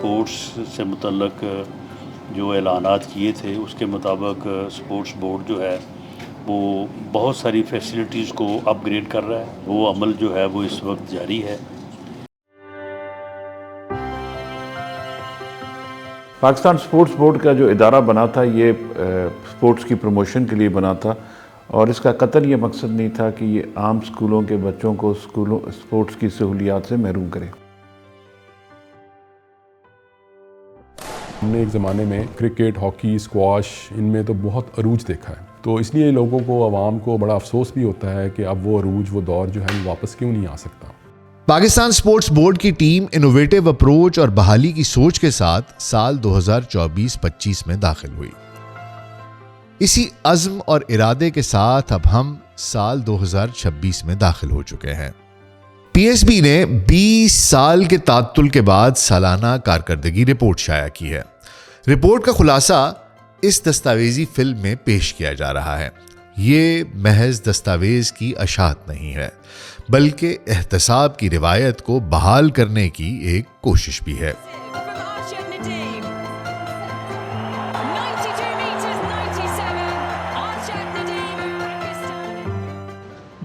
Sports سے متعلق جو اعلانات کیے تھے اس کے مطابق سپورٹس بورڈ جو ہے وہ بہت ساری فیسلٹیز کو اپ گریڈ کر رہا ہے. وہ عمل جو ہے وہ اس وقت جاری ہے. پاکستان سپورٹس بورڈ کا جو ادارہ بنا تھا یہ سپورٹس کی پروموشن کے لیے بنا تھا، اور اس کا قطعاً یہ مقصد نہیں تھا کہ یہ عام سکولوں کے بچوں کو سپورٹس کی سہولیات سے محروم کرے. ہم نے ایک زمانے میں کرکٹ، ہاکی، اسکواش ان میں تو بہت عروج دیکھا ہے، تو اس لیے لوگوں کو، عوام کو بڑا افسوس بھی ہوتا ہے کہ اب وہ عروج، وہ دور جو ہے واپس کیوں نہیں آ سکتا. پاکستان سپورٹس بورڈ کی ٹیم انوویٹو اپروچ اور بحالی کی سوچ کے ساتھ سال 2024-25 میں داخل ہوئی. اسی عزم اور ارادے کے ساتھ اب ہم سال 2026 میں داخل ہو چکے ہیں. پی ایس بی نے 20 سال کے تعطل کے بعد سالانہ کارکردگی رپورٹ شائع کی ہے. رپورٹ کا خلاصہ اس دستاویزی فلم میں پیش کیا جا رہا ہے. یہ محض دستاویز کی اشاعت نہیں ہے، بلکہ احتساب کی روایت کو بحال کرنے کی ایک کوشش بھی ہے.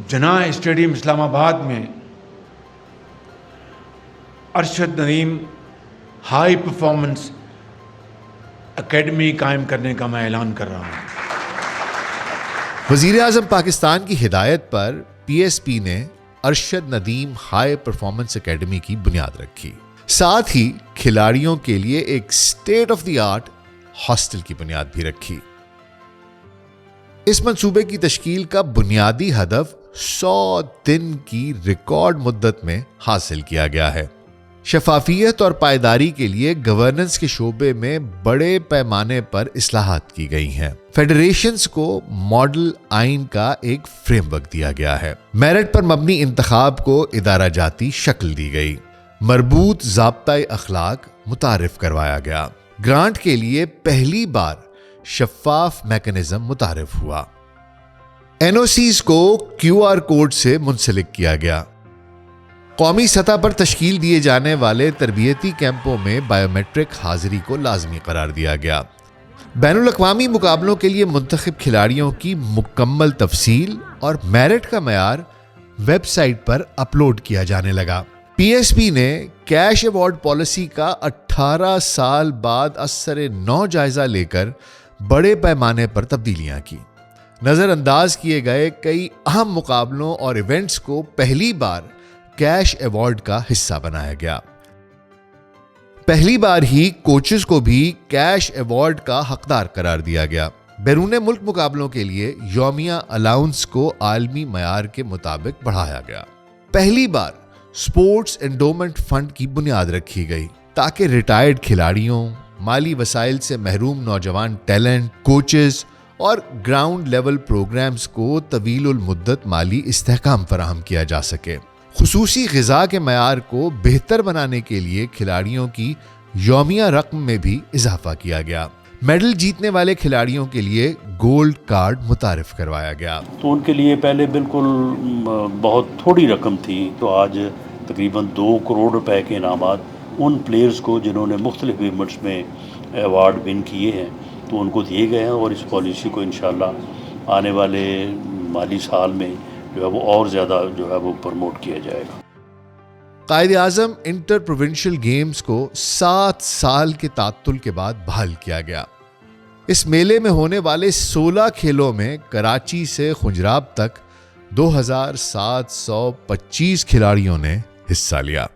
جناح اسٹیڈیم اسلام آباد میں Arshad Nadeem high performance academy قائم کرنے کا میں اعلان کر رہا ہوں. وزیر اعظم پاکستان کی ہدایت پر پی ایس پی نے Arshad Nadeem high performance academy کی بنیاد رکھی. ساتھ ہی کھلاڑیوں کے لیے ایک state of the art hostel کی بنیاد بھی رکھی. اس منصوبے کی تشکیل کا بنیادی ہدف 100 دن کی ریکارڈ مدت میں حاصل کیا گیا ہے. شفافیت اور پائیداری کے لیے گورننس کے شعبے میں بڑے پیمانے پر اصلاحات کی گئی ہیں. فیڈریشنز کو ماڈل آئین کا ایک فریم ورک دیا گیا ہے. میرٹ پر مبنی انتخاب کو ادارہ جاتی شکل دی گئی. مربوط ضابطۂ اخلاق متعارف کروایا گیا. گرانٹ کے لیے پہلی بار شفاف میکانزم متعارف ہوا. این او سیز کو کیو آر کوڈ سے منسلک کیا گیا. قومی سطح پر تشکیل دیے جانے والے تربیتی کیمپوں میں بائیو میٹرک حاضری کو لازمی قرار دیا گیا. بین الاقوامی مقابلوں کے لیے منتخب کھلاڑیوں کی مکمل تفصیل اور میرٹ کا معیار ویب سائٹ پر اپلوڈ کیا جانے لگا. پی ایس پی نے کیش ایوارڈ پالیسی کا 18 سال بعد اثر نو جائزہ لے کر بڑے پیمانے پر تبدیلیاں کی. نظر انداز کیے گئے کئی اہم مقابلوں اور ایونٹس کو پہلی بار کیش ایوارڈ کا حصہ بنایا گیا. پہلی بار ہی کوچز کو بھی کیش ایوارڈ کا حقدار قرار دیا گیا. بیرون ملک مقابلوں کے لیے یومیہ الاؤنس کو عالمی معیار کے مطابق بڑھایا گیا. پہلی بار سپورٹس انڈومنٹ فنڈ کی بنیاد رکھی گئی تاکہ ریٹائرڈ کھلاڑیوں، مالی وسائل سے محروم نوجوان ٹیلنٹ، کوچز اور گراؤنڈ لیول پروگرامز کو طویل المدت مالی استحکام فراہم کیا جا سکے. خصوصی غذا کے معیار کو بہتر بنانے کے لیے کھلاڑیوں کی یومیہ رقم میں بھی اضافہ کیا گیا. میڈل جیتنے والے کھلاڑیوں کے لیے گولڈ کارڈ متعارف کروایا گیا. تو ان کے لیے پہلے بالکل بہت تھوڑی رقم تھی، تو آج تقریباً 2 کروڑ روپے کے انعامات ان پلیئرز کو جنہوں نے مختلف ایونٹس میں ایوارڈ ون کیے ہیں تو ان کو دیے گئے ہیں. اور اس پالیسی کو انشاءاللہ آنے والے مالی سال میں جو ہے وہ اور زیادہ جو ہے وہ پروموٹ کیا جائے گا. Quaid Azam inter provincial games کو 7 سال کے تعطل کے بعد بحال کیا گیا. اس میلے میں ہونے والے 16 کھیلوں میں کراچی سے خنجراب تک 2725 کھلاڑیوں نے حصہ لیا.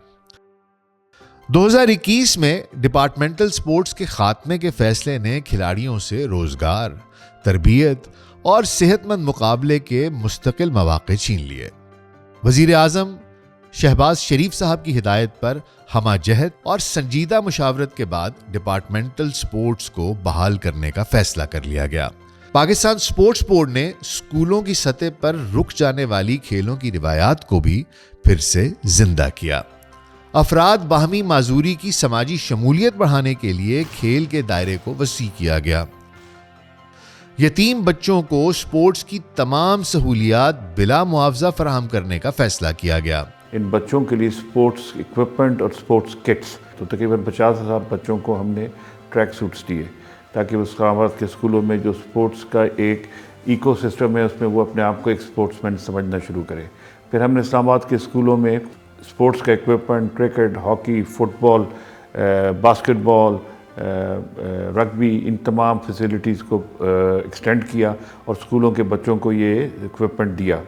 2021 میں ڈپارٹمنٹل سپورٹس کے خاتمے کے فیصلے نے کھلاڑیوں سے روزگار، تربیت اور صحت مند مقابلے کے مستقل مواقع چھین لیے. وزیر اعظم شہباز شریف صاحب کی ہدایت پر ہمہ جہت اور سنجیدہ مشاورت کے بعد ڈپارٹمنٹل سپورٹس کو بحال کرنے کا فیصلہ کر لیا گیا. پاکستان سپورٹس بورڈ نے اسکولوں کی سطح پر رک جانے والی کھیلوں کی روایات کو بھی پھر سے زندہ کیا. افراد باہمی معذوری کی سماجی شمولیت بڑھانے کے لیے کھیل کے دائرے کو وسیع کیا گیا. یتیم بچوں کو سپورٹس کی تمام سہولیات بلا معاوضہ فراہم کرنے کا فیصلہ کیا گیا. ان بچوں کے لیے سپورٹس اکوپمنٹ اور سپورٹس کٹس. تو تقریباً 50,000 بچوں کو ہم نے ٹریک سوٹس دیے تاکہ اسلام آباد کے اسکولوں میں جو سپورٹس کا ایک ایکو سسٹم ہے اس میں وہ اپنے آپ کو ایک سپورٹس مین سمجھنا شروع کرے. پھر ہم نے اسلام آباد کے اسکولوں میں سپورٹس کا اکوپمنٹ کرکٹ، ہاکی، فٹ بال، باسکٹ بال، رگبی، ان تمام فیسلٹیز کو ایکسٹینڈ کیا اور اسکولوں کے بچوں کو یہ اکوپمنٹ دیا.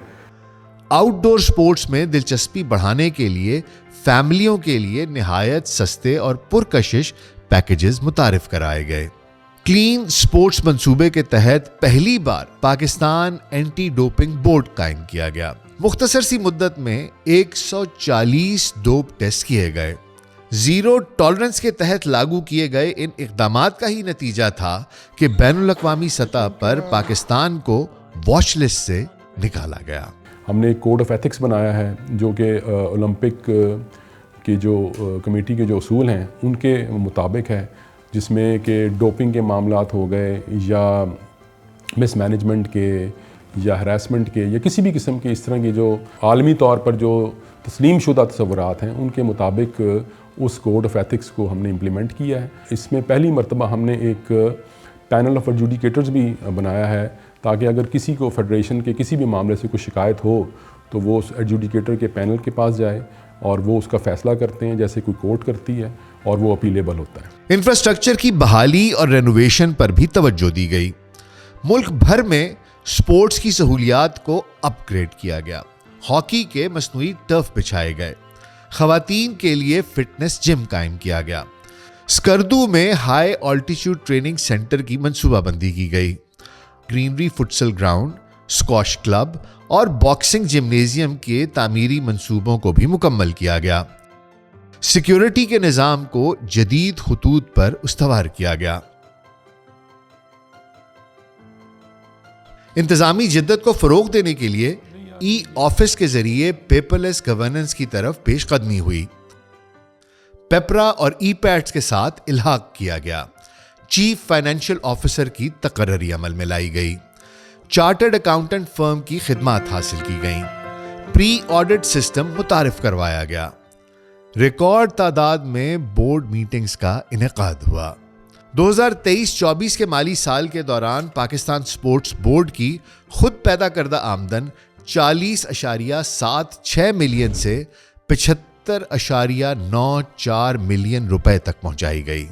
آؤٹ ڈور سپورٹس میں دلچسپی بڑھانے کے لیے فیملیوں کے لیے نہایت سستے اور پرکشش پیکیجز متعارف کرائے گئے. کلین سپورٹس منصوبے کے تحت پہلی بار پاکستان اینٹی ڈوپنگ بورڈ قائم کیا گیا. مختصر سی مدت میں 140 ڈوپ ٹیسٹ کیے گئے. زیرو ٹالرنس کے تحت لاگو کیے گئے ان اقدامات کا ہی نتیجہ تھا کہ بین الاقوامی سطح پر پاکستان کو واچ لسٹ سے نکالا گیا. ہم نے ایک کوڈ آف ایتھکس بنایا ہے جو کہ اولمپک کی جو کمیٹی کے جو اصول ہیں ان کے مطابق ہے، جس میں کہ ڈوپنگ کے معاملات ہو گئے یا مس مینجمنٹ کے یا ہراسمنٹ کے یا کسی بھی قسم کے اس طرح کی جو عالمی طور پر جو تسلیم شدہ تصورات ہیں ان کے مطابق اس کوڈ آف ایتھکس کو ہم نے امپلیمنٹ کیا ہے. اس میں پہلی مرتبہ ہم نے ایک پینل آف ایڈجوڈیکیٹرز بھی بنایا ہے تاکہ اگر کسی کو فیڈریشن کے کسی بھی معاملے سے کوئی شکایت ہو تو وہ اس ایڈجوڈیکیٹر کے پینل کے پاس جائے اور وہ اس کا فیصلہ کرتے ہیں جیسے کوئی کورٹ کرتی ہے اور وہ اپیلیبل ہوتا ہے. انفراسٹرکچر کی بحالی اور رینوویشن پر بھی توجہ دی گئی. ملک بھر میں سپورٹس کی سہولیات کو اپ گریڈ کیا گیا. ہاکی کے مصنوعی ٹرف بچھائے گئے. خواتین کے لیے فٹنس جم قائم کیا گیا. اسکردو میں ہائی آلٹیچیوڈ ٹریننگ سینٹر کی منصوبہ بندی کی گئی. گرینری فٹسل گراؤنڈ، اسکواش کلب اور باکسنگ جمنیزیم کے تعمیری منصوبوں کو بھی مکمل کیا گیا. سیکیورٹی کے نظام کو جدید خطوط پر استوار کیا گیا. انتظامی جدت کو فروغ دینے کے لیے ای آفس کے ذریعے پیپر لیس گورننس کی طرف پیش قدمی ہوئی. پیپرا اور ای پیڈز کے ساتھ الحاق کیا گیا. چیف فائنینشیل آفیسر کی تقرری عمل میں لائی گئی. چارٹرڈ اکاؤنٹنٹ فرم کی خدمات حاصل کی گئیں. پری آڈٹ سسٹم متعارف کروایا گیا. ریکارڈ تعداد میں بورڈ میٹنگز کا انعقاد ہوا. 2023-24 کے مالی سال کے دوران پاکستان سپورٹس بورڈ کی خود پیدا کردہ آمدن 40.76 ملین سے 75.94 ملین روپے تک پہنچائی گئی.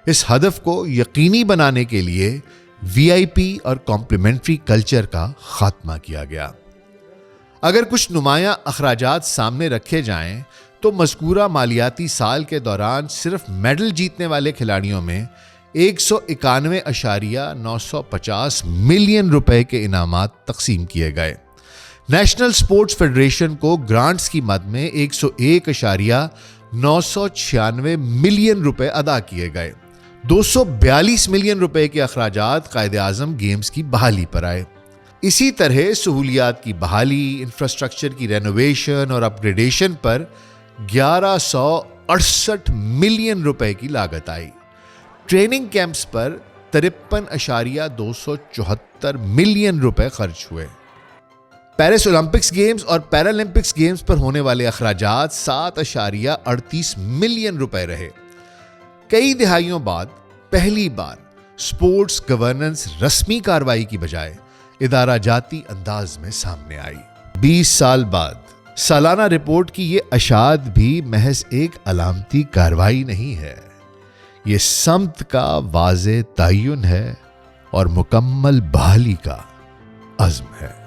اس ہدف کو یقینی بنانے کے لیے وی آئی پی اور کمپلیمنٹری کلچر کا خاتمہ کیا گیا. اگر کچھ نمایاں اخراجات سامنے رکھے جائیں تو مذکورہ مالیاتی سال کے دوران صرف میڈل جیتنے والے کھلاڑیوں میں 191.950 ملین روپے کے انعامات تقسیم کیے گئے. نیشنل سپورٹس فیڈریشن کو گرانٹس کی مد میں 101.996 ملین روپے ادا کیے گئے. 242 ملین روپے کے اخراجات قائد اعظم گیمز کی بحالی پر آئے. اسی طرح سہولیات کی بحالی، انفراسٹرکچر کی رینوویشن اور اپ گریڈیشن پر 1168 ملین روپے کی لاگت آئی. ٹریننگ کیمپس پر 53.274 ملین روپے خرچ ہوئے. پیرس اولمپکس گیمز اور پیرالمپکس گیمز پر ہونے والے اخراجات 7.38 ملین روپے رہے. کئی دہائیوں بعد پہلی بار سپورٹس گورننس رسمی کارروائی کی بجائے ادارہ جاتی انداز میں سامنے آئی. 20 سال بعد سالانہ رپورٹ کی یہ اشاعت بھی محض ایک علامتی کارروائی نہیں ہے. یہ سمت کا واضح تعین ہے اور مکمل بحالی کا عزم ہے.